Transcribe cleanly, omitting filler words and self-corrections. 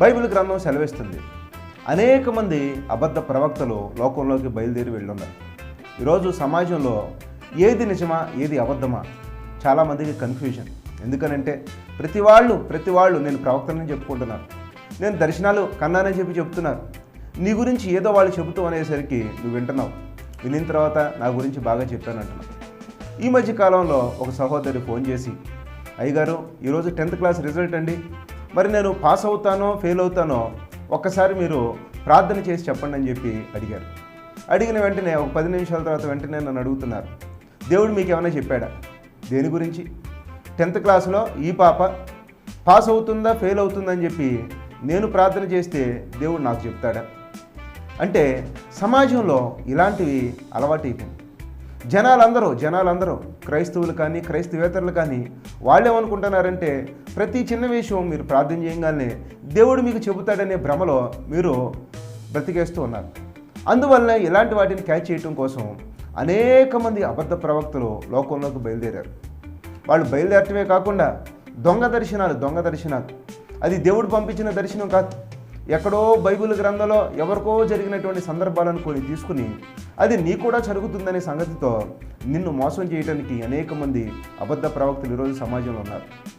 Bible గ్రంథం సెలవిస్తుంది. అనేక మంది అబద్ధ ప్రవక్తలు లోకంలోకి బయలుదేరి వెళ్ళున్నారు. ఈరోజు సమాజంలో ఏది నిజమా ఏది అబద్ధమా చాలామందికి కన్ఫ్యూజన్. ఎందుకనంటే ప్రతి వాళ్ళు నేను ప్రవక్తనని చెప్పుకుంటున్నారు, నేను దర్శనాలు కన్నానని చెప్తున్నారు. నీ గురించి ఏదో వాళ్ళు చెబుతూ అనేసరికి నువ్వు వింటున్నావు. వినిన తర్వాత నా గురించి బాగా చెప్పాను అంటున్నావు. ఈ మధ్య కాలంలో ఒక సహోదరి ఫోన్ చేసి, అయ్యగారు ఈరోజు 10th క్లాస్ రిజల్ట్ అండి, మరి నేను పాస్ అవుతానో ఫెయిల్ అవుతానో ఒక్కసారి మీరు ప్రార్థన చేసి చెప్పండి అని చెప్పి అడిగారు. అడిగిన వెంటనే ఒక 10 నిమిషాల తర్వాత వెంటనే నన్ను అడుగుతున్నారు, దేవుడు మీకు ఏమైనా చెప్పాడా? దేని గురించి? 10th క్లాస్లో ఈ పాప పాస్ అవుతుందా ఫెయిల్ అవుతుందని చెప్పి నేను ప్రార్థన చేస్తే దేవుడు నాకు చెప్తాడా? అంటే సమాజంలో ఇలాంటివి అలవాటైపోయింది. జనాలందరూ క్రైస్తవులు కానీ క్రైస్తవేతరులు కానీ వాళ్ళేమనుకుంటున్నారంటే ప్రతి చిన్న విషయం మీరు ప్రార్థన చేయగానే దేవుడు మీకు చెబుతాడనే భ్రమలో మీరు బ్రతికేస్తూ ఉన్నారు. అందువల్ల ఇలాంటి వాటిని క్యాచ్ చేయటం కోసం అనేక మంది అబద్ధ ప్రవక్తలు లోకంలోకి బయలుదేరారు. వాళ్ళు బయలుదేరటమే కాకుండా దొంగ దర్శనాలు, అది దేవుడు పంపించిన దర్శనం కాదు. ఎక్కడో బైబిల్ గ్రంథంలో ఎవరికో జరిగినటువంటి సందర్భాలను కొన్ని తీసుకుని అది నీ కూడా జరుగుతుందనే సంగతితో నిన్ను మోసం చేయడానికి అనేక మంది అబద్ధ ప్రవక్తలు ఈరోజు సమాజంలో ఉన్నారు.